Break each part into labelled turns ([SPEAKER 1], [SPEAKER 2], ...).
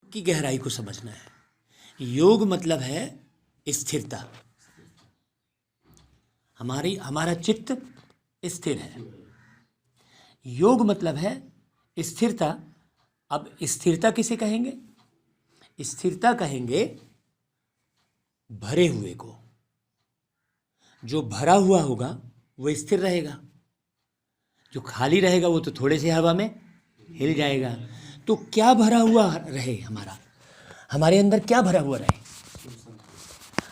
[SPEAKER 1] की गहराई को समझना है। योग मतलब है स्थिरता। हमारा चित्त स्थिर है। योग मतलब है स्थिरता। अब स्थिरता किसे कहेंगे? स्थिरता कहेंगे भरे हुए को। जो भरा हुआ होगा वो स्थिर रहेगा, जो खाली रहेगा वो तो थोड़े से हवा में हिल जाएगा। तो क्या भरा हुआ रहे? हमारे अंदर क्या भरा हुआ रहे?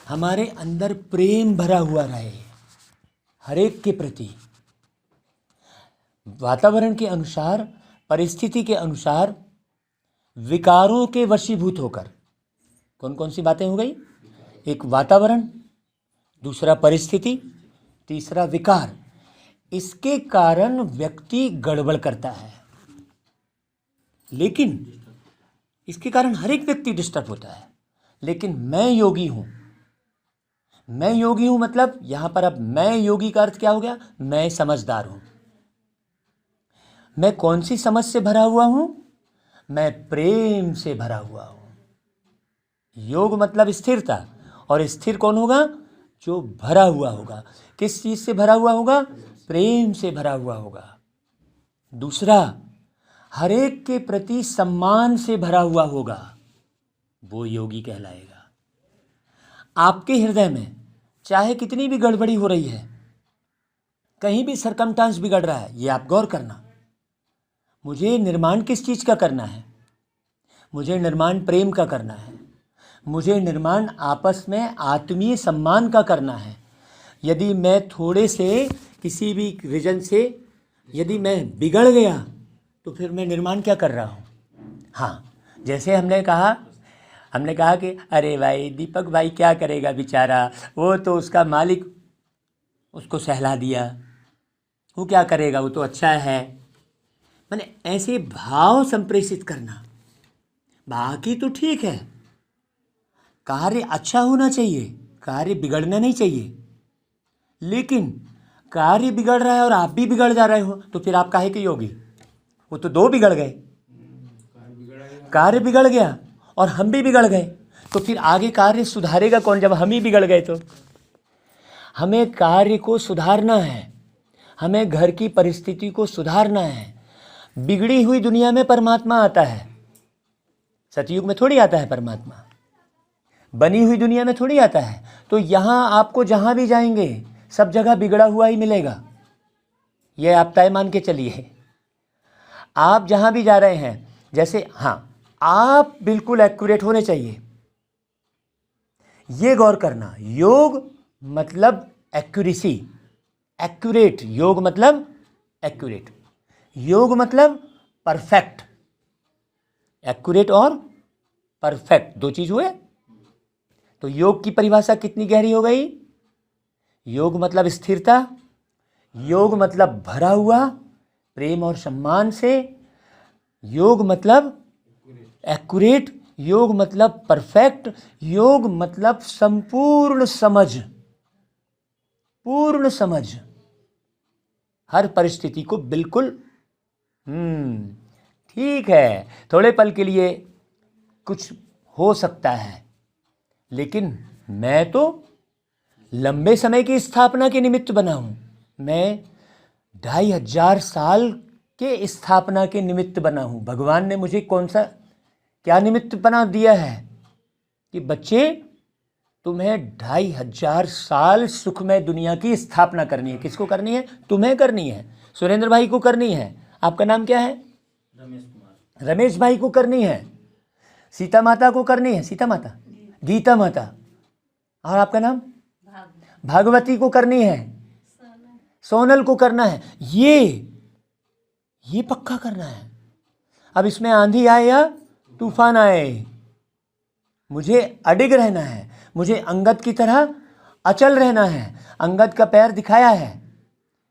[SPEAKER 1] हमारे अंदर प्रेम भरा हुआ रहे हर एक के प्रति। वातावरण के अनुसार, परिस्थिति के अनुसार विकारों के वशीभूत होकर, कौन कौन सी बातें हो गई? एक वातावरण, दूसरा परिस्थिति, तीसरा विकार। इसके कारण व्यक्ति गड़बड़ करता है, लेकिन इसके कारण हर एक व्यक्ति डिस्टर्ब होता है। लेकिन मैं योगी हूं। मैं योगी हूं मतलब यहां पर अब मैं योगी का अर्थ क्या हो गया? मैं समझदार हूं। मैं कौन सी समझ से भरा हुआ हूं? मैं प्रेम से भरा हुआ हूं। योग मतलब स्थिरता। और स्थिर कौन होगा? जो भरा हुआ होगा। किस चीज से भरा हुआ होगा? प्रेम से भरा हुआ होगा। दूसरा, हर एक के प्रति सम्मान से भरा हुआ होगा, वो योगी कहलाएगा। आपके हृदय में चाहे कितनी भी गड़बड़ी हो रही है, कहीं भी सरकमस्टांस बिगड़ रहा है, ये आप गौर करना। मुझे निर्माण किस चीज का करना है? मुझे निर्माण प्रेम का करना है। मुझे निर्माण आपस में आत्मीय सम्मान का करना है। यदि मैं थोड़े से किसी भी रीजन से यदि मैं बिगड़ गया तो फिर मैं निर्माण क्या कर रहा हूँ? हाँ, जैसे हमने कहा कि अरे भाई दीपक भाई क्या करेगा बेचारा, वो तो उसका मालिक उसको सहला दिया, वो क्या करेगा, वो तो अच्छा है। मैंने ऐसे भाव संप्रेषित करना। बाकी तो ठीक है, कार्य अच्छा होना चाहिए, कार्य बिगड़ना नहीं चाहिए। लेकिन कार्य बिगड़ रहा है और आप भी बिगड़ जा रहे हो तो फिर आप काहे के योगी? वो तो दो बिगड़ गए। कार्य बिगड़ गया और हम भी बिगड़ गए, तो फिर आगे कार्य सुधारेगा कौन जब हम ही बिगड़ गए? तो हमें कार्य को सुधारना है, हमें घर की परिस्थिति को सुधारना है। बिगड़ी हुई दुनिया में परमात्मा आता है, सतयुग में थोड़ी आता है परमात्मा। बनी हुई दुनिया में थोड़ी आता है। तो यहाँ आपको जहाँ भी जाएंगे सब जगह बिगड़ा हुआ ही मिलेगा, ये आप तय मान के चलिए। आप जहाँ भी जा रहे हैं, जैसे आप बिल्कुल एक्यूरेट होने चाहिए, ये गौर करना। योग मतलब एक्यूरेसी, एक्यूरेट। योग मतलब एक्यूरेट, योग मतलब परफेक्ट। एक्यूरेट और परफेक्ट दो चीज हुए। तो योग की परिभाषा कितनी गहरी हो गई? योग मतलब स्थिरता, योग मतलब भरा हुआ प्रेम और सम्मान से, योग मतलब एक्यूरेट, योग मतलब परफेक्ट, योग मतलब संपूर्ण समझ, पूर्ण समझ, हर परिस्थिति को बिल्कुल। ठीक है, थोड़े पल के लिए कुछ हो सकता है, लेकिन मैं तो लंबे समय की स्थापना के निमित्त बना हूं। मैं 2500 साल के स्थापना के निमित्त बना हूं। भगवान ने मुझे क्या निमित्त बना दिया है कि बच्चे तुम्हें 2500 साल सुखमय दुनिया की स्थापना करनी है। किसको करनी है? तुम्हें करनी है। सुरेंद्र भाई को करनी है। आपका नाम क्या है?
[SPEAKER 2] रमेश कुमार।
[SPEAKER 1] रमेश भाई को करनी है। सीता माता को करनी है, सीता माता, गीता माता। और आपका नाम? भागवती को करनी है, सोनल को करना है। ये पक्का करना है। अब इसमें आंधी आए या तूफान आए, मुझे अडिग रहना है, मुझे अंगद की तरह अचल रहना है। अंगद का पैर दिखाया है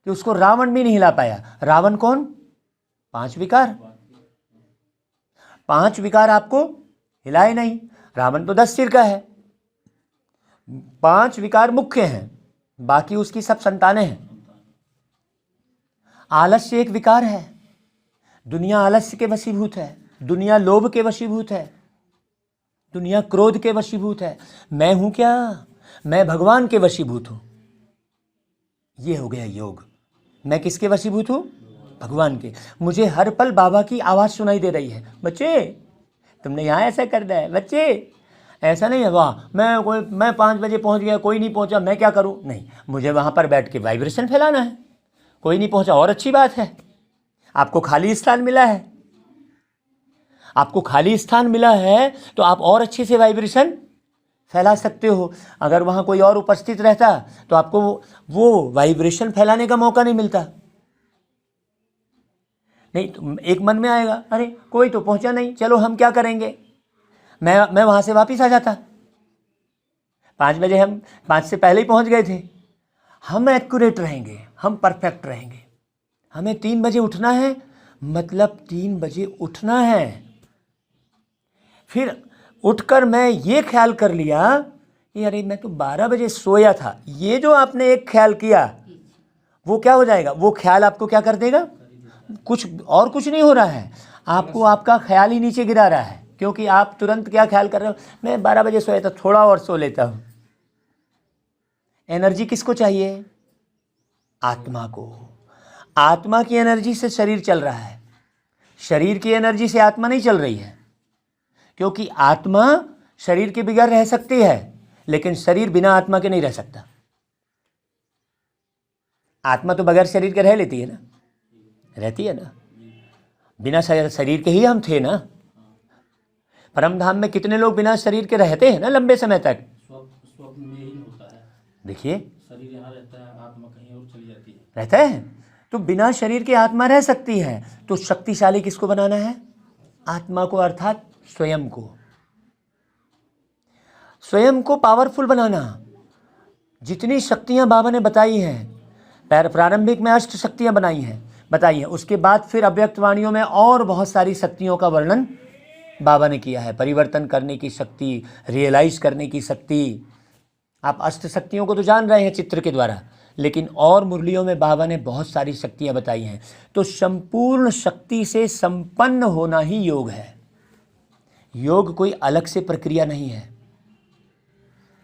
[SPEAKER 1] कि उसको रावण भी नहीं हिला पाया। रावण कौन? 5 विकार। 5 विकार आपको हिलाए नहीं। रावण तो 10 सिर का है। 5 विकार मुख्य हैं, बाकी उसकी सब संतानें हैं। आलस्य एक विकार है। दुनिया आलस्य के वशीभूत है, दुनिया लोभ के वशीभूत है। दुनिया क्रोध के वशीभूत है। मैं हूं क्या? मैं भगवान के वशीभूत हूं। ये हो गया योग। मैं किसके वशीभूत हूं? भगवान के। मुझे हर पल बाबा की आवाज़ सुनाई दे रही है, बच्चे तुमने यहाँ ऐसा करना है, बच्चे ऐसा नहीं है, वाह मैं 5 बजे पहुँच गया, कोई नहीं पहुँचा, मैं क्या करूँ? नहीं, मुझे वहाँ पर बैठ के वाइब्रेशन फैलाना है। कोई नहीं पहुँचा और अच्छी बात है, आपको खाली स्थान मिला है। आपको खाली स्थान मिला है तो आप और अच्छे से वाइब्रेशन फैला सकते हो। अगर वहाँ कोई और उपस्थित रहता तो आपको वो वाइब्रेशन फैलाने का मौका नहीं मिलता। नहीं तो एक मन में आएगा, अरे कोई तो पहुँचा नहीं, चलो हम क्या करेंगे, मैं वहाँ से वापस आ जाता। 5 बजे हम 5 से पहले ही पहुँच गए थे। हम एक्यूरेट रहेंगे, हम परफेक्ट रहेंगे। हमें 3 बजे उठना है, मतलब 3 बजे उठना है। फिर उठकर मैं ये ख्याल कर लिया कि अरे मैं तो 12 बजे सोया था। ये जो आपने एक ख्याल किया वो क्या हो जाएगा? वो ख्याल आपको क्या कर देगा? कुछ नहीं हो रहा है, आपको आपका ख्याल ही नीचे गिरा रहा है। क्योंकि आप तुरंत क्या ख्याल कर रहे हो? मैं 12 बजे सोया था, थोड़ा और सो लेता हूँ। एनर्जी किसको चाहिए? आत्मा को। आत्मा की एनर्जी से शरीर चल रहा है, शरीर की एनर्जी से आत्मा नहीं चल रही है। क्योंकि आत्मा शरीर के बगैर रह सकती है, लेकिन शरीर बिना आत्मा के नहीं रह सकता। आत्मा तो बगैर शरीर के रह लेती है ना, रहती है ना। बिना शरीर के ही हम थे ना। परम धाम में कितने लोग बिना शरीर के रहते हैं ना लंबे समय तक।
[SPEAKER 2] स्वप्न में ही होता है।
[SPEAKER 1] देखिए,
[SPEAKER 2] शरीर यहाँ रहता है, आत्मा कहीं और चली जाती है।
[SPEAKER 1] रहता है तो बिना शरीर के आत्मा रह सकती है। तो शक्तिशाली किसको बनाना है? आत्मा को, अर्थात स्वयं को। स्वयं को पावरफुल बनाना। जितनी शक्तियां बाबा ने बताई हैं, प्रारंभिक में 8 शक्तियां बताई हैं, उसके बाद फिर अव्यक्त वाणियों में और बहुत सारी शक्तियों का वर्णन बाबा ने किया है। परिवर्तन करने की शक्ति, रियलाइज करने की शक्ति। आप 8 शक्तियों को तो जान रहे हैं चित्र के द्वारा, लेकिन और मुरलियों में बाबा ने बहुत सारी शक्तियां बताई हैं। तो संपूर्ण शक्ति से संपन्न होना ही योग है। योग कोई अलग से प्रक्रिया नहीं है,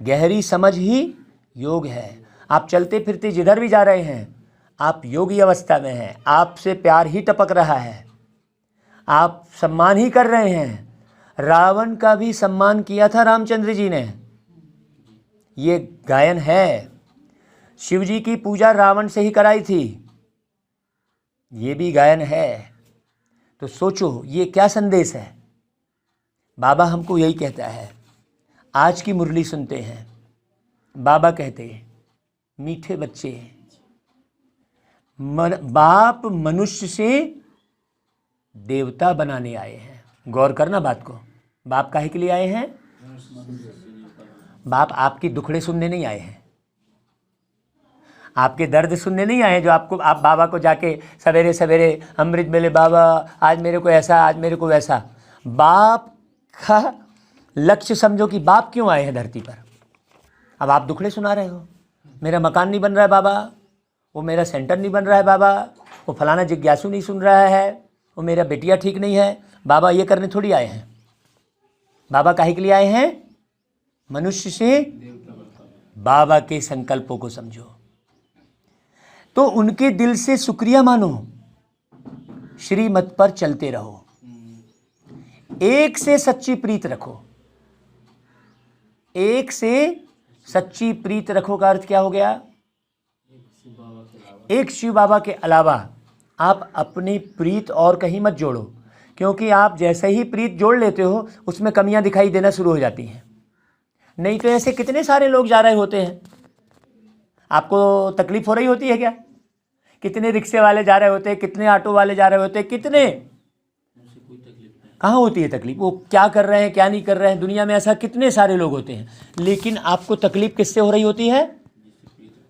[SPEAKER 1] गहरी समझ ही योग है। आप चलते फिरते जिधर भी जा रहे हैं, आप योगी अवस्था में हैं। आपसे प्यार ही टपक रहा है, आप सम्मान ही कर रहे हैं। रावण का भी सम्मान किया था रामचंद्र जी ने, ये गायन है। शिव जी की पूजा रावण से ही कराई थी, ये भी गायन है। तो सोचो ये क्या संदेश है। बाबा हमको यही कहता है। आज की मुरली सुनते हैं, बाबा कहते हैं, मीठे बच्चे, बाप मनुष्य से देवता बनाने आए हैं। गौर करना बात को। बाप काहे के लिए आए हैं? बाप आपकी दुखड़े सुनने नहीं आए हैं, आपके दर्द सुनने नहीं आए हैं। जो आप बाबा को जाके सवेरे सवेरे अमृत मिले, बाबा आज मेरे को ऐसा, आज मेरे को वैसा। बाप का लक्ष्य समझो कि बाप क्यों आए हैं धरती पर। अब आप दुखड़े सुना रहे हो, मेरा मकान नहीं बन रहा है बाबा, वो मेरा सेंटर नहीं बन रहा है बाबा, वो फलाना जिज्ञासु नहीं सुन रहा है, वो मेरा बेटिया ठीक नहीं है। बाबा ये करने थोड़ी आए हैं। बाबा काहे के लिए आए हैं? मनुष्य से बाबा के संकल्पों को समझो, तो उनके दिल से शुक्रिया मानो, श्रीमत पर चलते रहो, एक से सच्ची प्रीत रखो। एक से सच्ची प्रीत रखो का अर्थ क्या हो गया? एक शिव बाबा के अलावा आप अपनी प्रीत और कहीं मत जोड़ो, क्योंकि आप जैसे ही प्रीत जोड़ लेते हो उसमें कमियां दिखाई देना शुरू हो जाती हैं। नहीं तो ऐसे कितने सारे लोग जा रहे होते हैं, आपको तकलीफ हो रही होती है क्या? कितने रिक्शे वाले जा रहे होते हैं, कितने ऑटो वाले जा रहे होते हैं, कितने, कहाँ होती है तकलीफ? वो क्या कर रहे हैं क्या नहीं कर रहे हैं, दुनिया में ऐसा कितने सारे लोग होते हैं। लेकिन आपको तकलीफ किससे हो रही होती है?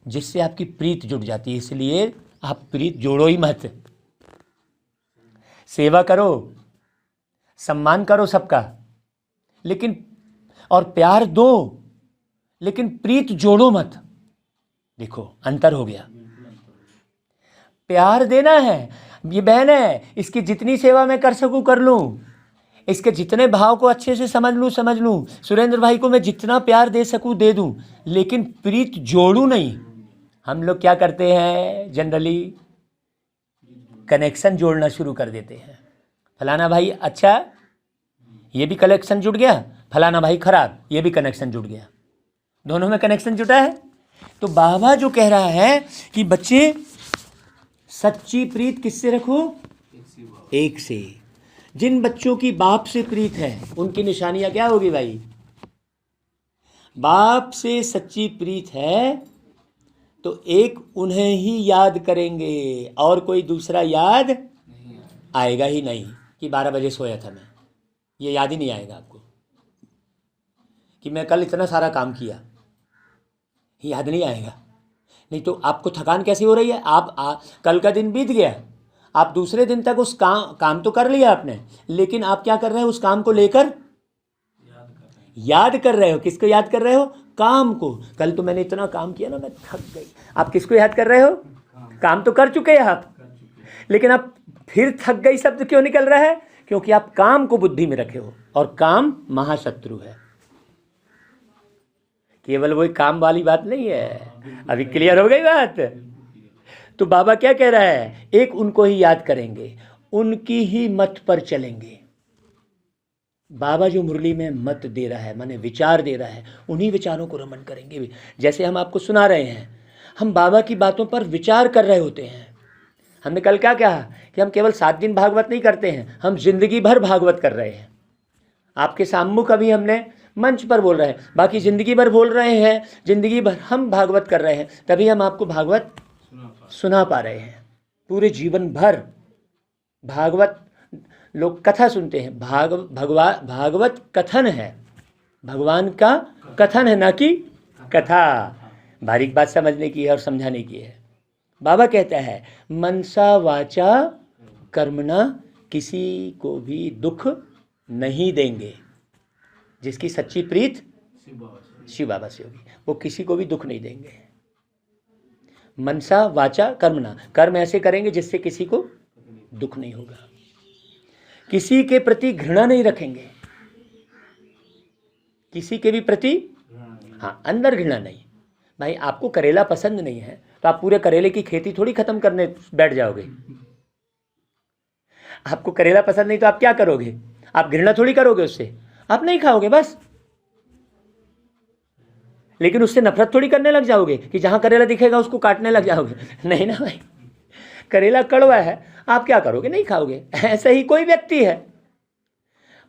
[SPEAKER 1] जिससे आपकी प्रीत जुड़ जाती है। इसलिए आप प्रीत जोड़ो ही मत, सेवा करो, सम्मान करो सबका, लेकिन और प्यार दो, लेकिन प्रीत जोड़ो मत। देखो अंतर हो गया। प्यार देना है, ये बहन है, इसकी जितनी सेवा मैं कर सकूं कर लूं, इसके जितने भाव को अच्छे से समझ लूँ, सुरेंद्र भाई को मैं जितना प्यार दे सकूँ दे दूँ, लेकिन प्रीत जोड़ूँ नहीं। हम लोग क्या करते हैं जनरली, कनेक्शन जोड़ना शुरू कर देते हैं। फलाना भाई अच्छा, ये भी कनेक्शन जुड़ गया, फलाना भाई खराब, ये भी कनेक्शन जुड़ गया, दोनों में कनेक्शन जुटा है। तो बाबा जो कह रहा है कि बच्चे सच्ची प्रीत किससे रखो? एक से। जिन बच्चों की बाप से प्रीत है उनकी निशानियां क्या होगी भाई? बाप से सच्ची प्रीत है तो एक उन्हें ही याद करेंगे और कोई दूसरा याद आएगा ही नहीं कि 12 बजे सोया था मैं, ये याद ही नहीं आएगा आपको कि मैं कल इतना सारा काम किया, याद नहीं आएगा। नहीं तो आपको थकान कैसी हो रही है? कल का दिन बीत गया, आप दूसरे दिन तक उस काम तो कर लिया आपने, लेकिन आप क्या कर रहे हो? उस काम को लेकर याद कर रहे हो। किसको याद कर रहे हो? काम को। कल तो मैंने इतना काम किया ना, मैं थक गई। आप किसको याद कर रहे हो? काम तो कर चुके हैं आप, लेकिन आप फिर थक गई शब्द क्यों निकल रहा है? क्योंकि आप काम को बुद्धि में रखे हो, और काम महाशत्रु है। केवल वही काम वाली बात नहीं है। अभी क्लियर हो गई बात? तो बाबा क्या कह रहा है? एक उनको ही याद करेंगे, उनकी ही मत पर चलेंगे। बाबा जो मुरली में मत दे रहा है, माने विचार दे रहा है, उन्हीं विचारों को रमन करेंगे। जैसे हम आपको सुना रहे हैं, हम बाबा की बातों पर विचार कर रहे होते हैं। हमने कल क्या कहा कि हम केवल 7 दिन भागवत नहीं करते हैं, हम जिंदगी भर भागवत कर रहे हैं। आपके सामूहिक अभी हमने मंच पर बोल रहे हैं, बाकी जिंदगी भर बोल रहे हैं, जिंदगी भर हम भागवत कर रहे हैं, तभी हम आपको भागवत सुना पा रहे हैं। पूरे जीवन भर भागवत, लोग कथा सुनते हैं, भागवत कथन है, भगवान का कथन है, ना कि कथा। बारीक बात समझने की है और समझाने की है। बाबा कहता है मनसा वाचा कर्मणा किसी को भी दुख नहीं देंगे। जिसकी सच्ची प्रीत शिव बाबा से होगी, वो किसी को भी दुख नहीं देंगे। मनसा वाचा कर्मणा, कर्म ऐसे करेंगे जिससे किसी को दुख नहीं होगा। किसी के प्रति घृणा नहीं रखेंगे, किसी के भी प्रति, हाँ, अंदर घृणा नहीं। भाई आपको करेला पसंद नहीं है तो आप पूरे करेले की खेती थोड़ी खत्म करने बैठ जाओगे। आपको करेला पसंद नहीं तो आप क्या करोगे? आप घृणा थोड़ी करोगे उससे, आप नहीं खाओगे बस। लेकिन उससे नफरत थोड़ी करने लग जाओगे कि जहां करेला दिखेगा उसको काटने लग जाओगे। नहीं ना भाई, करेला कड़वा है, आप क्या करोगे? नहीं खाओगे। ऐसा ही कोई व्यक्ति है,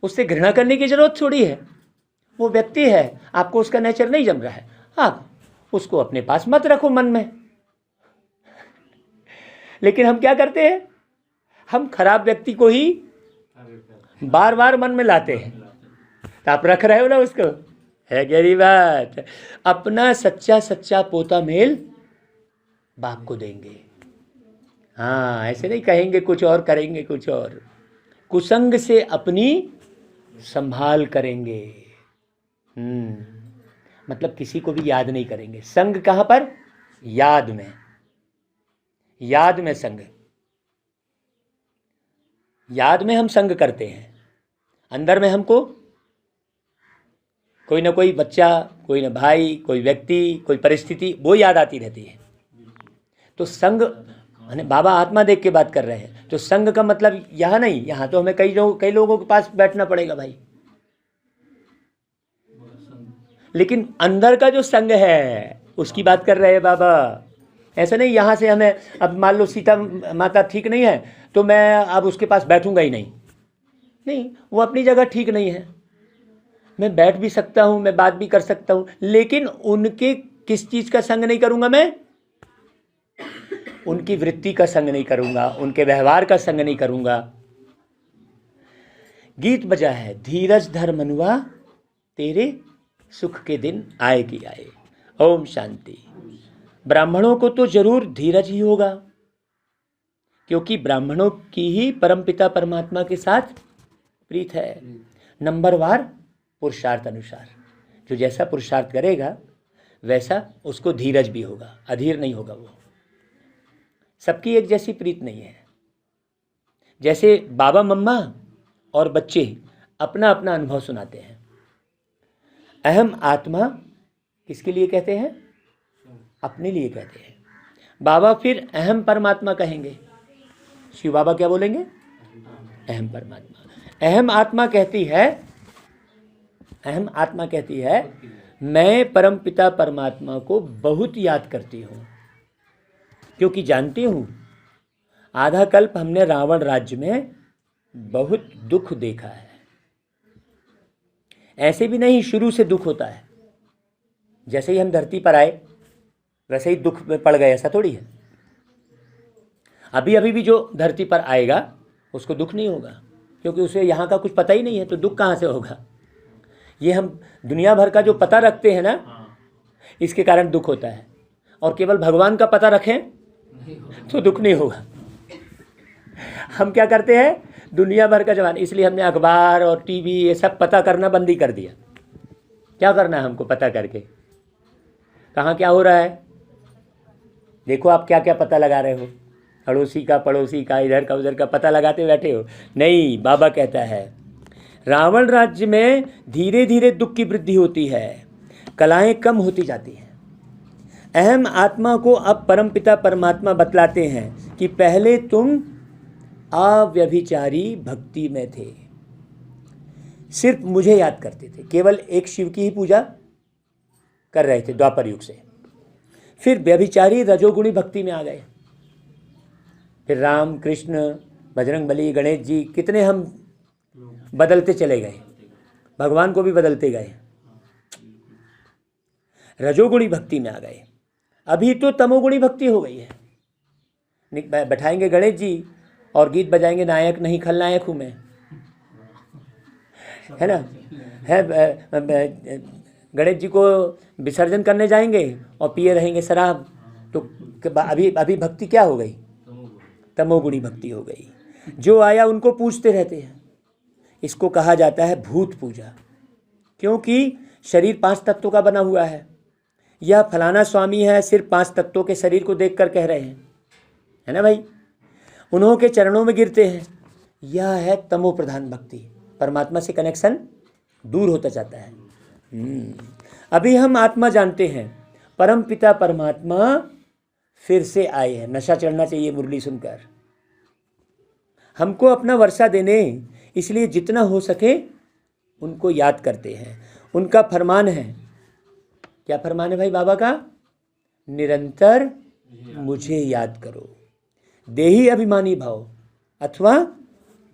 [SPEAKER 1] उससे घृणा करने की जरूरत थोड़ी है। वो व्यक्ति है, आपको उसका नेचर नहीं जम रहा है, आप उसको अपने पास मत रखो मन में। लेकिन हम क्या करते हैं? हम खराब व्यक्ति को ही बार बार मन में लाते हैं। तो आप रख रहे हो ना उसको, है गहरी बात। अपना सच्चा पोता मेल बाप को देंगे। हाँ, ऐसे नहीं कहेंगे कुछ और करेंगे कुछ और। कुसंग से अपनी संभाल करेंगे। मतलब किसी को भी याद नहीं करेंगे। संग कहाँ पर? याद में, याद में संग। याद में हम संग करते हैं, अंदर में हमको कोई ना कोई बच्चा, कोई ना भाई, कोई व्यक्ति, कोई परिस्थिति, वो याद आती रहती है। तो संग, माने बाबा आत्मा देख के बात कर रहे हैं, तो संग का मतलब यहाँ नहीं, यहाँ तो हमें कई लोगों के पास बैठना पड़ेगा भाई। लेकिन अंदर का जो संग है उसकी बात कर रहे हैं बाबा। ऐसा नहीं यहाँ से हमें, अब मान लो सीता माता ठीक नहीं है तो मैं अब उसके पास बैठूंगा ही नहीं। नहीं, वो अपनी जगह ठीक नहीं है, मैं बैठ भी सकता हूँ, मैं बात भी कर सकता हूँ, लेकिन उनके किस चीज़ का संग नहीं करूँगा मैं? उनकी वृत्ति का संग नहीं करूँगा, उनके व्यवहार का संग नहीं करूँगा। गीत बजा है, धीरज धर मनुआ तेरे सुख के दिन आए कि आए। ओम शांति। ब्राह्मणों को तो जरूर धीरज ही होगा, क्योंकि ब्राह्मणों की ही परमपिता परमात्मा के साथ प्रीत है। नंबरवार पुरुषार्थ अनुसार, जो जैसा पुरुषार्थ करेगा वैसा उसको धीरज भी होगा, अधीर नहीं होगा। वो सबकी एक जैसी प्रीत नहीं है। जैसे बाबा मम्मा और बच्चे अपना अपना अनुभव सुनाते हैं। अहम आत्मा किसके लिए कहते हैं? अपने लिए कहते हैं। बाबा फिर अहम परमात्मा कहेंगे। शिव बाबा क्या बोलेंगे? अहम परमात्मा। अहम आत्मा कहती है मैं परमपिता परमात्मा को बहुत याद करती हूँ, क्योंकि जानती हूँ आधा कल्प हमने रावण राज्य में बहुत दुख देखा है। ऐसे भी नहीं शुरू से दुख होता है, जैसे ही हम धरती पर आए वैसे ही दुख में पड़ गए, ऐसा थोड़ी है। अभी भी जो धरती पर आएगा उसको दुख नहीं होगा, क्योंकि उसे यहाँ का कुछ पता ही नहीं है, तो दुख कहाँ से होगा। ये हम दुनिया भर का जो पता रखते हैं ना, इसके कारण दुख होता है। और केवल भगवान का पता रखें तो दुख नहीं होगा। हम क्या करते हैं? दुनिया भर का जवान, इसलिए हमने अखबार और टीवी ये सब पता करना बंद ही कर दिया। क्या करना है हमको पता करके? कहाँ क्या हो रहा है देखो, आप क्या क्या पता लगा रहे हो, अड़ोसी का पड़ोसी का इधर का उधर का पता लगाते बैठे हो। नहीं, बाबा कहता है रावण राज्य में धीरे धीरे दुख की वृद्धि होती है, कलाएं कम होती जाती हैं। अहम आत्मा को अब परमपिता परमात्मा बतलाते हैं कि पहले तुम अव्यभिचारी भक्ति में थे, सिर्फ मुझे याद करते थे, केवल एक शिव की ही पूजा कर रहे थे द्वापर युग से। फिर व्यभिचारी रजोगुणी भक्ति में आ गए। फिर राम कृष्ण बजरंगबली गणेश जी कितने हम बदलते चले गए, भगवान को भी बदलते गए, रजोगुणी भक्ति में आ गए। अभी तो तमोगुणी भक्ति हो गई है। बैठाएंगे गणेश जी और गीत बजाएंगे, नायक नहीं खलनायक हूँ मैं, है ना। है गणेश जी को विसर्जन करने जाएंगे और पिए रहेंगे शराब, तो अभी भक्ति क्या हो गई? तमोगुणी भक्ति हो गई। जो आया उनको पूजते रहते हैं। इसको कहा जाता है भूत पूजा, क्योंकि शरीर 5 तत्वों का बना हुआ है। यह फलाना स्वामी है, सिर्फ 5 तत्वों के शरीर को देखकर कह रहे हैं, है ना भाई। उन्हों के चरणों में गिरते हैं। यह है तमो प्रधान भक्ति। परमात्मा से कनेक्शन दूर होता जाता है। अभी हम आत्मा जानते हैं, परम पिता परमात्मा फिर से आए हैं। नशा चढ़ना चाहिए मुरली सुनकर। हमको अपना वर्षा देने, इसलिए जितना हो सके उनको याद करते हैं। उनका फरमान है, क्या फरमान है भाई बाबा का? निरंतर मुझे याद करो। देही अभिमानी भाव अथवा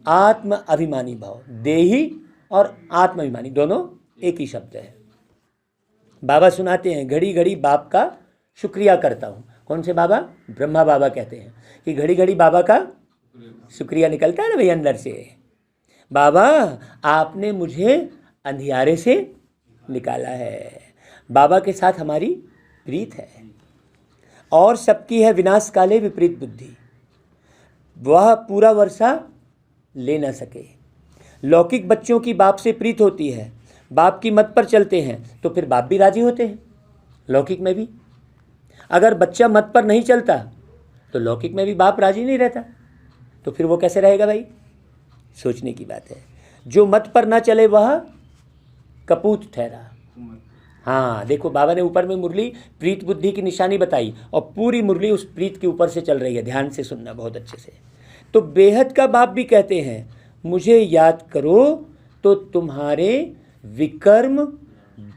[SPEAKER 1] आत्म अभिमानी भाव। देही और आत्म अभिमानी दोनों एक ही शब्द है। बाबा सुनाते हैं, घड़ी घड़ी बाप का शुक्रिया करता हूँ। कौन से बाबा? ब्रह्मा बाबा कहते हैं कि घड़ी घड़ी बाबा का शुक्रिया निकलता है ना भाई अंदर से। बाबा आपने मुझे अंधियारे से निकाला है। बाबा के साथ हमारी प्रीत है। और सबकी है विनाश काले विपरीत बुद्धि, वह पूरा वर्षा ले न सके। लौकिक बच्चों की बाप से प्रीत होती है, बाप की मत पर चलते हैं तो फिर बाप भी राजी होते हैं। लौकिक में भी अगर बच्चा मत पर नहीं चलता तो लौकिक में भी बाप राजी नहीं रहता, तो फिर वो कैसे रहेगा भाई? सोचने की बात है। जो मत पर ना चले वह कपूत ठहरा। हाँ देखो, बाबा ने ऊपर में मुरली प्रीत बुद्धि की निशानी बताई और पूरी मुरली उस प्रीत के ऊपर से चल रही है। ध्यान से सुनना बहुत अच्छे से। तो बेहद का बाप भी कहते हैं, मुझे याद करो तो तुम्हारे विकर्म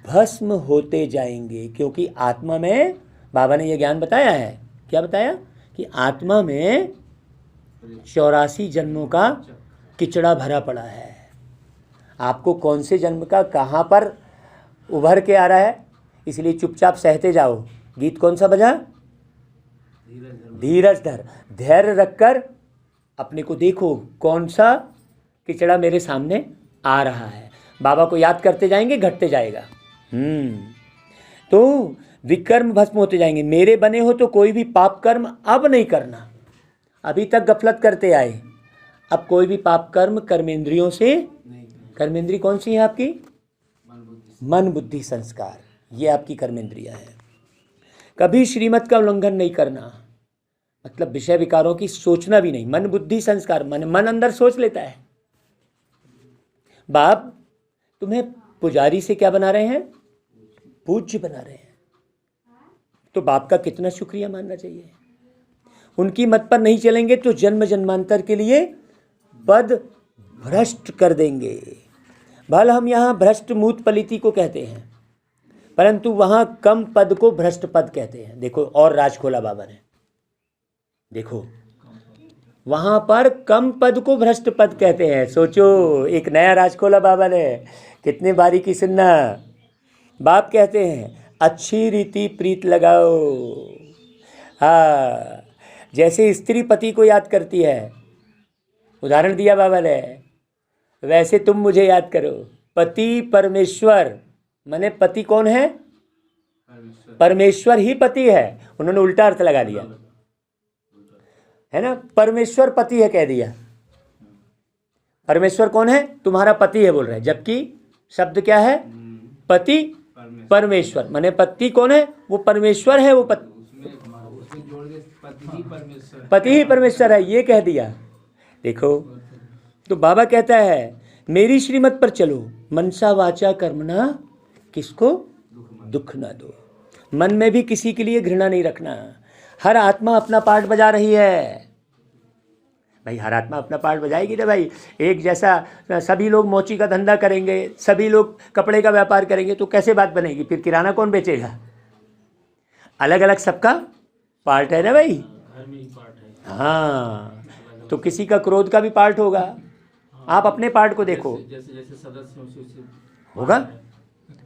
[SPEAKER 1] भस्म होते जाएंगे। क्योंकि आत्मा में, बाबा ने यह ज्ञान बताया है, क्या बताया? कि आत्मा में 84 जन्मों का किचड़ा भरा पड़ा है। आपको कौन से जन्म का कहाँ पर उभर के आ रहा है, इसलिए चुपचाप सहते जाओ। गीत कौन सा बजा? धीरज धर। धैर्य रखकर अपने को देखो, कौन सा किचड़ा मेरे सामने आ रहा है। बाबा को याद करते जाएंगे, घटते जाएगा। तो विकर्म भस्म होते जाएंगे। मेरे बने हो तो कोई भी पाप कर्म अब नहीं करना। अभी तक गफलत करते आए, अब कोई भी पाप कर्म कर्मेंद्रियों से, कर्मेंद्री कौन सी है आपकी? मन बुद्धि संस्कार, ये आपकी कर्मेंद्रिया है। कभी श्रीमत का उल्लंघन नहीं करना, मतलब विषय विकारों की सोचना भी नहीं। मन बुद्धि संस्कार, मन अंदर सोच लेता है, बाप तुम्हें पुजारी से क्या बना रहे हैं? पूज्य बना रहे हैं। तो बाप का कितना शुक्रिया मानना चाहिए। उनकी मत पर नहीं चलेंगे तो जन्म जन्मांतर के लिए पद भ्रष्ट कर देंगे। भल हम यहाँ भ्रष्ट मूत पलिति को कहते हैं, परंतु वहाँ कम पद को भ्रष्ट पद कहते हैं। देखो और राज खोला बाबा ने, देखो वहाँ पर कम पद को भ्रष्ट पद कहते हैं। सोचो, एक नया राज खोला बाबा ने, कितनी बारीकी सुनना। बाप कहते हैं अच्छी रीति प्रीत लगाओ। हाँ, जैसे स्त्री पति को याद करती है, उदाहरण दिया बाबा ने, वैसे तुम मुझे याद करो। पति परमेश्वर, माने पति कौन है? परमेश्वर ही पति है। उन्होंने उल्टा अर्थ लगा दिया है ना, परमेश्वर पति है कह दिया। परमेश्वर कौन है? तुम्हारा पति है बोल रहे हैं, जबकि शब्द क्या है? पति परमेश्वर, माने पति कौन है? वो परमेश्वर है, वो पति ही परमेश्वर है, ये कह दिया। देखो, तो बाबा कहता है मेरी श्रीमत पर चलो, मनसा वाचा कर्मणा, किसको दुख ना दो। मन में भी किसी के लिए घृणा नहीं रखना। हर आत्मा अपना पार्ट बजा रही है भाई, हर आत्मा अपना पार्ट बजाएगी ना भाई। एक जैसा सभी लोग मोची का धंधा करेंगे, सभी लोग कपड़े का व्यापार करेंगे तो कैसे बात बनेगी? फिर किराना कौन बेचेगा? अलग अलग सबका पार्ट है ना भाई। हाँ, तो किसी का क्रोध का भी पार्ट होगा। आप अपने पार्ट को देखो,
[SPEAKER 2] जैसे सदस्य
[SPEAKER 1] होगा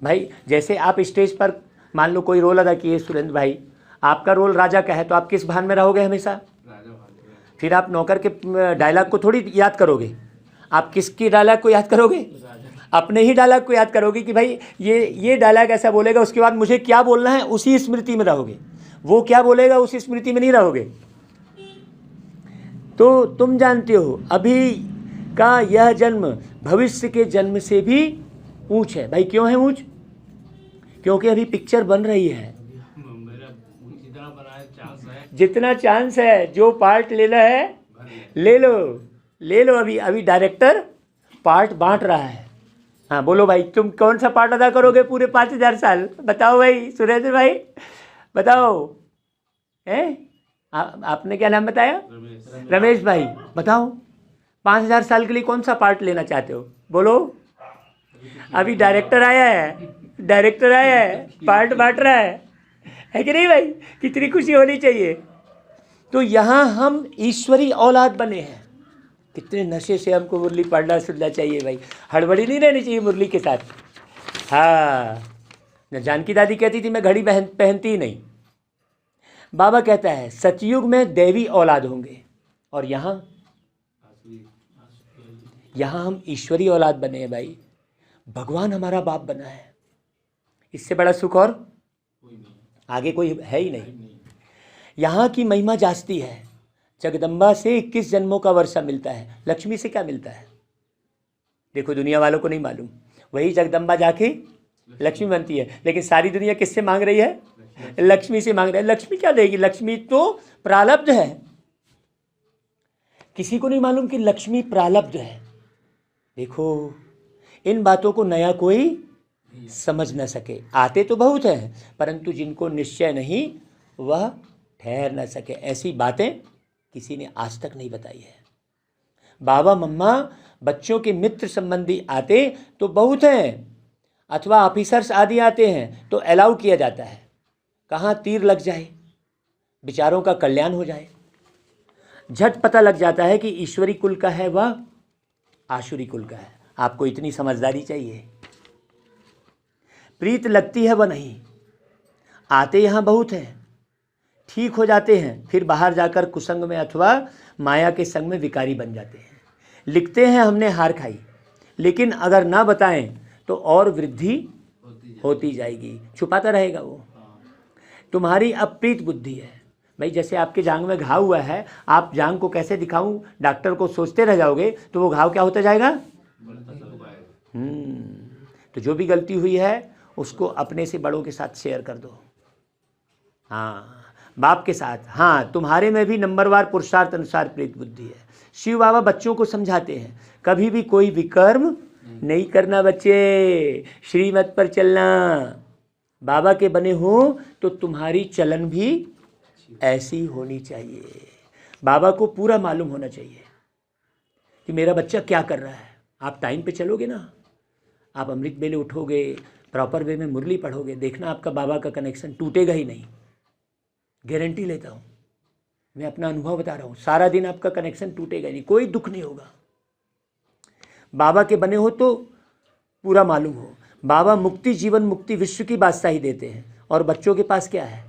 [SPEAKER 1] भाई। जैसे आप स्टेज पर मान लो कोई रोल अदा किए सुरेंद्र भाई, आपका रोल राजा का है, तो आप किस भान में रहोगे हमेशा? फिर आप नौकर के डायलॉग को थोड़ी याद करोगे, आप किसकी डायलॉग को याद करोगे? अपने ही डायलॉग को याद करोगे कि भाई ये डायलॉग ऐसा बोलेगा, उसके बाद मुझे क्या बोलना है, उसी स्मृति में रहोगे। वो क्या बोलेगा उस स्मृति में नहीं रहोगे। तो तुम जानते हो अभी का यह जन्म भविष्य के जन्म से भी ऊंच है भाई। क्यों है ऊंच? क्योंकि अभी पिक्चर बन रही है। जितना चांस है, जो पार्ट लेना है ले लो, ले लो। अभी डायरेक्टर पार्ट बांट रहा है। हाँ बोलो भाई, तुम कौन सा पार्ट अदा करोगे पूरे 5000 साल? बताओ भाई सुरेंद्र भाई, बताओ। आपने क्या नाम बताया? रमेश भाई, बताओ 5000 साल के लिए कौन सा पार्ट लेना चाहते हो? बोलो। अभी डायरेक्टर आया है, डायरेक्टर आया है, पार्ट बांट रहा है कि नहीं भाई? कितनी खुशी होनी चाहिए। तो यहाँ हम ईश्वरी औलाद बने हैं। कितने नशे से हमको मुरली पढ़ना सुनना चाहिए भाई, हड़बड़ी नहीं रहनी चाहिए मुरली के साथ। हाँ, जानकी दादी कहती थी मैं घड़ी पहनती ही नहीं। बाबा कहता है सतयुग में दैवी औलाद होंगे, और यहाँ हम ईश्वरी औलाद बने हैं भाई। भगवान हमारा बाप बना है, इससे बड़ा सुख और आगे कोई है ही नहीं। यहाँ की महिमा जास्ती है। जगदम्बा से 21 जन्मों का वर्षा मिलता है। लक्ष्मी से क्या मिलता है? देखो, दुनिया वालों को नहीं मालूम। वही जगदम्बा जाके लक्ष्मी बनती है, लेकिन सारी दुनिया किससे मांग रही है? लक्ष्मी से मांग रही है। लक्ष्मी क्या देगी? लक्ष्मी तो प्रारब्ध है। किसी को नहीं मालूम कि लक्ष्मी प्रारब्ध है। देखो, इन बातों को नया कोई समझ न सके। आते तो बहुत हैं, परंतु जिनको निश्चय नहीं वह ठहर न सके। ऐसी बातें किसी ने आज तक नहीं बताई है। बाबा मम्मा बच्चों के मित्र संबंधी आते तो बहुत हैं, अथवा ऑफिसर्स आदि आते हैं तो अलाउ किया जाता है। कहाँ तीर लग जाए, विचारों का कल्याण हो जाए। झट पता लग जाता है कि ईश्वरी कुल का है वह आसुरी कुल का है। आपको इतनी समझदारी चाहिए। प्रीत लगती है वह नहीं। आते यहाँ बहुत हैं, ठीक हो जाते हैं, फिर बाहर जाकर कुसंग में अथवा माया के संग में विकारी बन जाते हैं। लिखते हैं हमने हार खाई, लेकिन अगर ना बताएं तो और वृद्धि होती जाएगी। छुपाता रहेगा वो। तुम्हारी अप्रीत बुद्धि है भाई। जैसे आपके जांघ में घाव हुआ है, आप जांघ को कैसे दिखाऊं डॉक्टर को सोचते रह जाओगे तो वो घाव क्या होता जाएगा? तो जो भी गलती हुई है उसको अपने से बड़ों के साथ शेयर कर दो। हाँ, बाप के साथ। हाँ, तुम्हारे में भी नंबरवार पुरुषार्थ अनुसार प्रीत बुद्धि है। शिव बाबा बच्चों को समझाते हैं कभी भी कोई विकर्म नहीं करना बच्चे, श्रीमत पर चलना। बाबा के बने हो तो तुम्हारी चलन भी ऐसी होनी चाहिए। बाबा को पूरा मालूम होना चाहिए कि मेरा बच्चा क्या कर रहा है। आप टाइम पे चलोगे ना, आप अमृत वेले उठोगे, प्रॉपर वे में मुरली पढ़ोगे, देखना आपका बाबा का कनेक्शन टूटेगा ही नहीं, गारंटी लेता हूँ। मैं अपना अनुभव बता रहा हूँ, सारा दिन आपका कनेक्शन टूटेगा नहीं, कोई दुख नहीं होगा। बाबा के बने हो तो पूरा मालूम हो। बाबा मुक्ति, जीवन मुक्ति, विश्व की बादशाही देते हैं, और बच्चों के पास क्या है?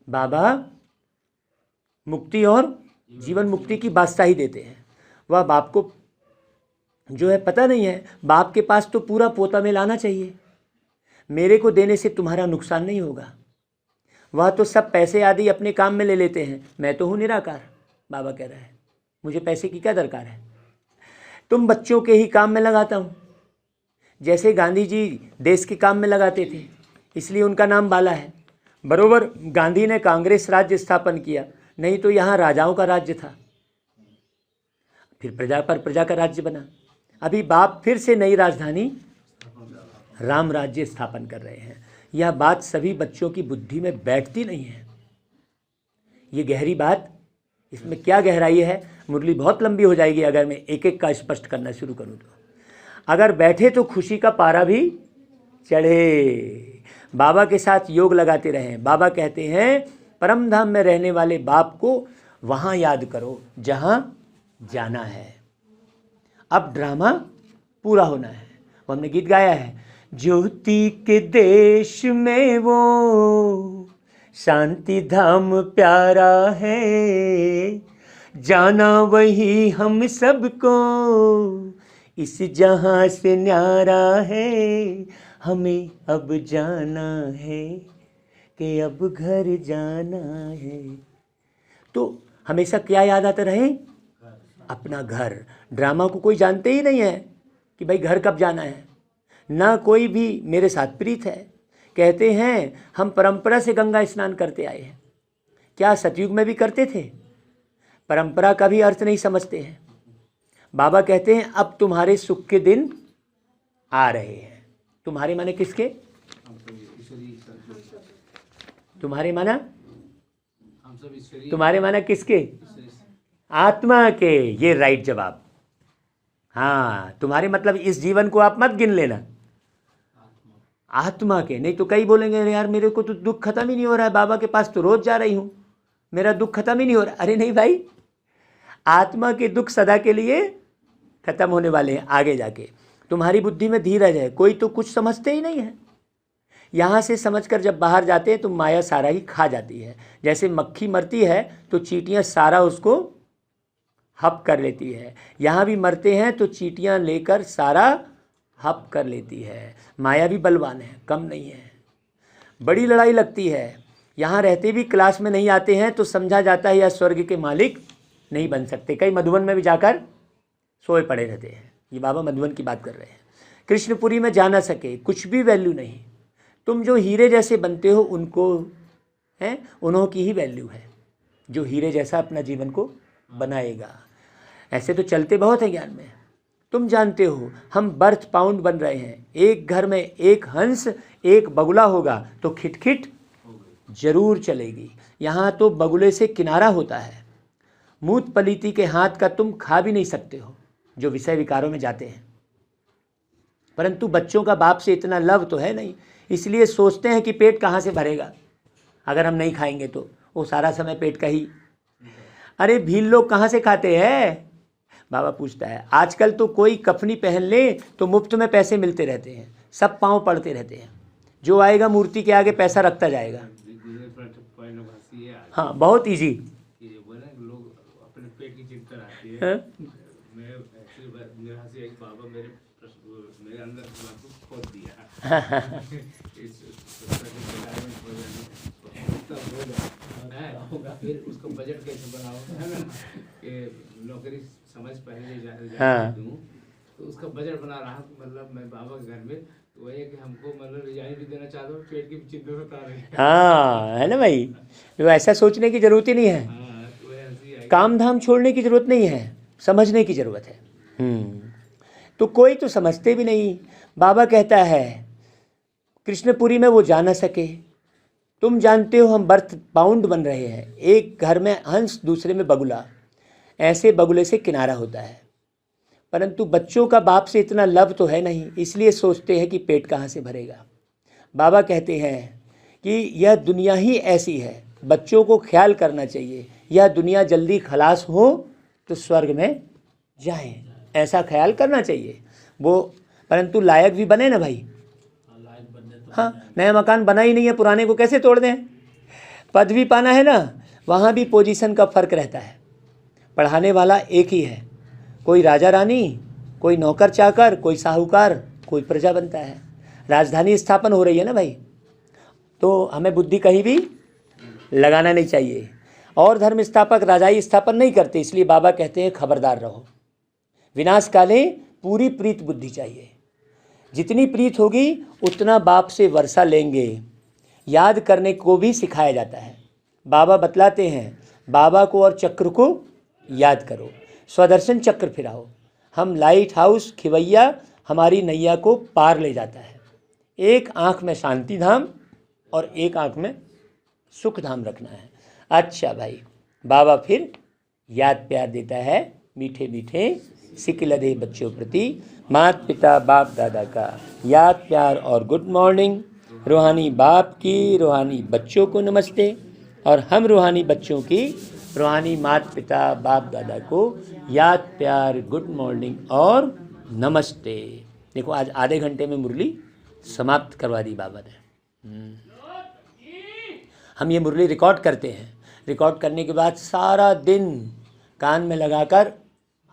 [SPEAKER 1] बाबा मुक्ति और जीवन मुक्ति की बादशाही देते हैं। वह बाप को जो है पता नहीं है, बाप के पास तो पूरा पोता में लाना चाहिए। मेरे को देने से तुम्हारा नुकसान नहीं होगा। वह तो सब पैसे आदि अपने काम में ले लेते हैं, मैं तो हूँ निराकार। बाबा कह रहा है मुझे पैसे की क्या दरकार है, तुम बच्चों के ही काम में लगाता हूँ। जैसे गांधी जी देश के काम में लगाते थे, इसलिए उनका नाम बाला है। बरोबर गांधी ने कांग्रेस राज्य स्थापन किया, नहीं तो यहाँ राजाओं का राज्य था, फिर प्रजा पर प्रजा का राज्य बना। अभी बाप फिर से नई राजधानी राम राज्य स्थापन कर रहे हैं। यह बात सभी बच्चों की बुद्धि में बैठती नहीं है। ये गहरी बात, इसमें क्या गहराई है, मुरली बहुत लंबी हो जाएगी अगर मैं एक एक का स्पष्ट करना शुरू करूं तो। अगर बैठे तो खुशी का पारा भी चढ़े। बाबा के साथ योग लगाते रहें। बाबा कहते हैं परम धाम में रहने वाले बाप को वहाँ याद करो जहाँ जाना है। अब ड्रामा पूरा होना है। वो हमने गीत गाया है, ज्योति के देश में वो शांति धाम प्यारा है, जाना वही हम सबको इस जहां से न्यारा है। हमें अब जाना है कि अब घर जाना है। तो हमेशा क्या याद आता रहे? अपना घर। ड्रामा को कोई जानते ही नहीं है कि भाई घर कब जाना है, ना कोई भी मेरे साथ प्रीत है। कहते हैं हम परंपरा से गंगा स्नान करते आए हैं। क्या सतयुग में भी करते थे? परंपरा का भी अर्थ नहीं समझते हैं। बाबा कहते हैं अब तुम्हारे सुख के दिन आ रहे हैं। तुम्हारे माने किसके? तुम्हारे माना? तुम्हारे माना किसके? आत्मा के। ये राइट जवाब। हाँ, तुम्हारे मतलब इस जीवन को आप मत गिन लेना, आत्मा के। नहीं तो कई बोलेंगे अरे यार मेरे को तो दुख खत्म ही नहीं हो रहा है, बाबा के पास तो रोज जा रही हूँ, मेरा दुख खत्म ही नहीं हो रहा। अरे नहीं भाई, आत्मा के दुख सदा के लिए खत्म होने वाले हैं आगे जाके। तुम्हारी बुद्धि में धीरज है, कोई तो कुछ समझते ही नहीं है। यहाँ से समझकर जब बाहर जाते हैं तो माया सारा ही खा जाती है। जैसे मक्खी मरती है तो चींटियाँ सारा उसको हप कर लेती है। यहाँ भी मरते हैं तो चींटियाँ लेकर सारा हप कर लेती है। माया भी बलवान है, कम नहीं है। बड़ी लड़ाई लगती है। यहाँ रहते भी क्लास में नहीं आते हैं तो समझा जाता है या स्वर्ग के मालिक नहीं बन सकते। कई मधुबन में भी जाकर सोए पड़े रहते हैं। ये बाबा मधुबन की बात कर रहे हैं। कृष्णपुरी में जा ना सके, कुछ भी वैल्यू नहीं। तुम जो हीरे जैसे बनते हो उनको हैं, उन्हों की ही वैल्यू है जो हीरे जैसा अपना जीवन को बनाएगा। ऐसे तो चलते बहुत है ज्ञान में। तुम जानते हो हम बर्थ पाउंड बन रहे हैं। एक घर में एक हंस एक बगुला होगा तो खिटखिट जरूर चलेगी। यहाँ तो बगुले से किनारा होता है। मूत पलीती के हाथ का तुम खा भी नहीं सकते हो जो विषय विकारों में जाते हैं। परंतु बच्चों का बाप से इतना लव तो है नहीं, इसलिए सोचते हैं कि पेट कहाँ से भरेगा अगर हम नहीं खाएंगे तो। वो सारा समय पेट का ही। अरे भील लोग कहाँ से खाते हैं? बाबा पूछता है। आजकल तो कोई कफनी पहन ले तो मुफ्त में पैसे मिलते रहते हैं, सब पाँव पड़ते रहते हैं। जो आएगा मूर्ति के आगे पैसा रखता जाएगा। हाँ, बहुत ईजी।
[SPEAKER 2] लोग अपने पेट की चिंता रहती है।
[SPEAKER 1] हाँ?
[SPEAKER 2] मैं मेरे हंसी एक बाबा मेरे अंदर खोद दिया। फिर उसको बजट कैसे बनाओ, है ना, कि नौकरी समझ पहले दूँ तो उसका बजट बना रहा हूँ। मतलब मैं बाबा के घर में तो वही है कि हमको मतलब रिजाइन भी देना चाहता हूँ, पेट की चिंता सता रही है।
[SPEAKER 1] हाँ, है ना भाई। तो ऐसा सोचने की जरूरत ही नहीं है। काम धाम छोड़ने की जरूरत नहीं है, समझने की जरूरत है। तो कोई तो समझते भी नहीं। बाबा कहता है कृष्णपुरी में वो जा ना सके। तुम जानते हो हम बर्थ बाउंड बन रहे हैं, एक घर में हंस दूसरे में बगुला, ऐसे बगुले से किनारा होता है। परंतु बच्चों का बाप से इतना लव तो है नहीं, इसलिए सोचते हैं कि पेट कहाँ से भरेगा। बाबा कहते हैं कि यह दुनिया ही ऐसी है, बच्चों को ख्याल करना चाहिए, यह दुनिया जल्दी खलास हो तो स्वर्ग में जाएं, ऐसा ख्याल करना चाहिए वो। परंतु लायक भी बने ना भाई। हाँ, नया मकान बना ही नहीं है, पुराने को कैसे तोड़ दें। पद भी पाना है ना, वहाँ भी पोजीशन का फ़र्क रहता है। पढ़ाने वाला एक ही है, कोई राजा रानी, कोई नौकर चाकर, कोई साहूकार, कोई प्रजा बनता है। राजधानी स्थापन हो रही है ना भाई, तो हमें बुद्धि कहीं भी लगाना नहीं चाहिए। और धर्म स्थापक राजाई स्थापन नहीं करते, इसलिए बाबा कहते हैं खबरदार रहो। विनाश काले पूरी प्रीत बुद्धि चाहिए, जितनी प्रीत होगी उतना बाप से वर्षा लेंगे। याद करने को भी सिखाया जाता है। बाबा बतलाते हैं बाबा को और चक्र को याद करो, स्वदर्शन चक्र फिराओ। हम लाइट हाउस खिवैया हमारी नैया को पार ले जाता है। एक आँख में शांति धाम और एक आँख में सुख धाम रखना है। अच्छा भाई, बाबा फिर याद प्यार देता है, मीठे मीठे सिकलदे बच्चों प्रति माता पिता बाप दादा का याद प्यार और गुड मॉर्निंग। रूहानी बाप की रूहानी बच्चों को नमस्ते, और हम रूहानी बच्चों की रूहानी माता पिता बाप दादा को याद प्यार गुड मॉर्निंग और नमस्ते। देखो आज आधे घंटे में मुरली समाप्त करवा दी बाबा ने। हम ये मुरली रिकॉर्ड करते हैं, रिकॉर्ड करने के बाद सारा दिन कान में लगाकर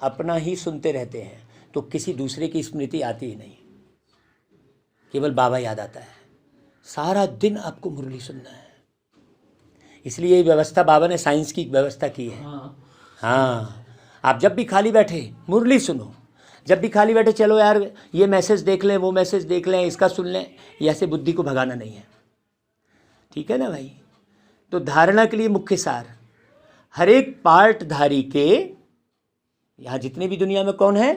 [SPEAKER 1] अपना ही सुनते रहते हैं, तो किसी दूसरे की स्मृति आती ही नहीं, केवल बाबा याद आता है। सारा दिन आपको मुरली सुनना है, इसलिए ये व्यवस्था बाबा ने साइंस की व्यवस्था की है। हाँ, आप जब भी खाली बैठे मुरली सुनो, जब भी खाली बैठे चलो यार ये मैसेज देख लें, वो मैसेज देख लें, इसका सुन लें, ऐसे बुद्धि को भगाना नहीं है। ठीक है ना भाई। तो धारणा के लिए मुख्य सार, हर एक पार्टधारी के, यहाँ जितने भी दुनिया में कौन है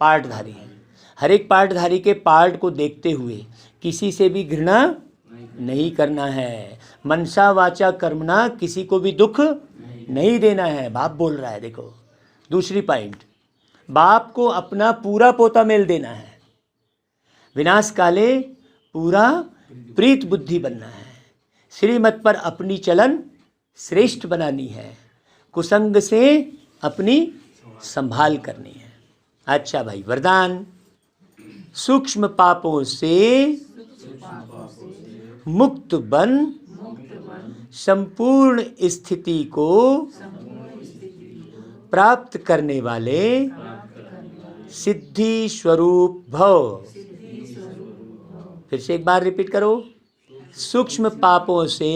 [SPEAKER 1] पार्टधारी हैं, हर एक पार्टधारी के पार्ट को देखते हुए किसी से भी घृणा नहीं करना है। मनसा वाचा कर्मणा, किसी को भी दुख नहीं देना है। बाप बोल रहा है, देखो दूसरी पॉइंट, बाप को अपना पूरा पोता मेल देना है। विनाश काले पूरा प्रीत बुद्धि बनना है। श्रीमत पर अपनी चलन श्रेष्ठ बनानी है, कुसंग से अपनी संभाल करनी है। अच्छा भाई, वरदान, सूक्ष्म पापों से मुक्त बन, संपूर्ण स्थिति को प्राप्त करने वाले सिद्धि स्वरूप भव। फिर से एक बार रिपीट करो, सूक्ष्म पापों से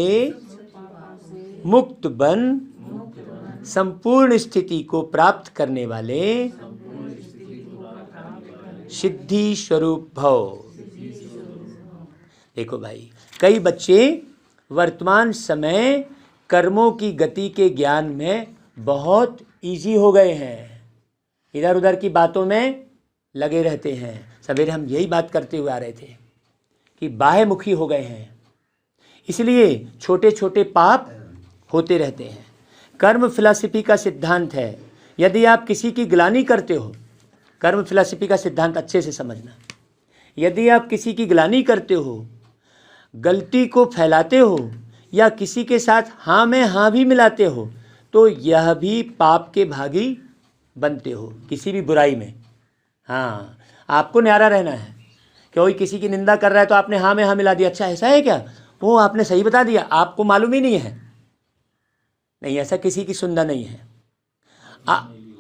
[SPEAKER 1] मुक्त बन, संपूर्ण स्थिति को प्राप्त करने वाले सिद्धि स्वरूप भव। देखो भाई, कई बच्चे वर्तमान समय कर्मों की गति के ज्ञान में बहुत इजी हो गए हैं, इधर उधर की बातों में लगे रहते हैं। सवेरे हम यही बात करते हुए आ रहे थे कि बाह्यमुखी हो गए हैं, इसलिए छोटे छोटे पाप होते रहते हैं। कर्म फिलॉसफी का सिद्धांत है, यदि आप किसी की ग्लानि करते हो, कर्म फिलॉसफी का सिद्धांत अच्छे से समझना, यदि आप किसी की ग्लानि करते हो, गलती को फैलाते हो, या किसी के साथ हाँ में हाँ भी मिलाते हो, तो यह भी पाप के भागी बनते हो, किसी भी बुराई में। हाँ, आपको न्यारा रहना है। कोई किसी की निंदा कर रहा है तो आपने हाँ में हाँ मिला दिया, अच्छा ऐसा है क्या, वो आपने सही बता दिया, आपको मालूम ही नहीं है। नहीं, ऐसा किसी की सुनना नहीं है।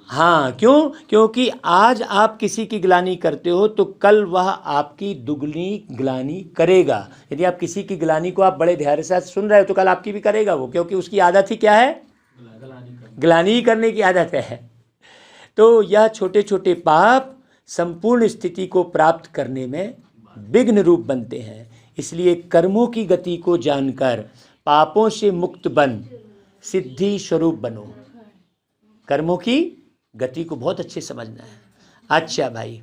[SPEAKER 1] हाँ, क्यों? क्योंकि आज आप किसी की ग्लानि करते हो तो कल वह आपकी दुगनी ग्लानि करेगा। यदि आप किसी की ग्लानि को आप बड़े धैर्य से सुन रहे हो तो कल आपकी भी करेगा वो, क्योंकि उसकी आदत ही क्या है, ग्लानि करने की आदत है। तो यह छोटे छोटे पाप संपूर्ण स्थिति को प्राप्त करने में विघ्न रूप बनते हैं। इसलिए कर्मों की गति को जानकर पापों से मुक्त बन, सिद्धि स्वरूप बनो। कर्मों की गति को बहुत अच्छे समझना है। अच्छा भाई,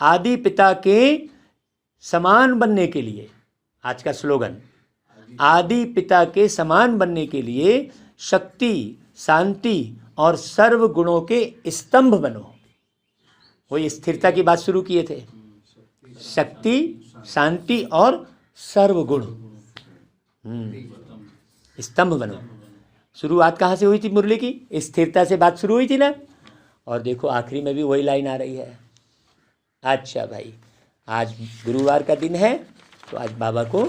[SPEAKER 1] आदि पिता के समान बनने के लिए, आज का स्लोगन, आदि पिता के समान बनने के लिए शक्ति, शांति और सर्व गुणों के स्तंभ बनो। वही स्थिरता की बात शुरू किए थे, शक्ति, शांति और सर्व गुण, स्तंभ बनो। शुरुआत कहाँ से हुई थी मुरली की? स्थिरता से बात शुरू हुई थी ना, और देखो आखिरी में भी वही लाइन आ रही है। अच्छा भाई, आज गुरुवार का दिन है तो आज बाबा को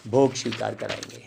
[SPEAKER 1] भोग स्वीकार कराएंगे।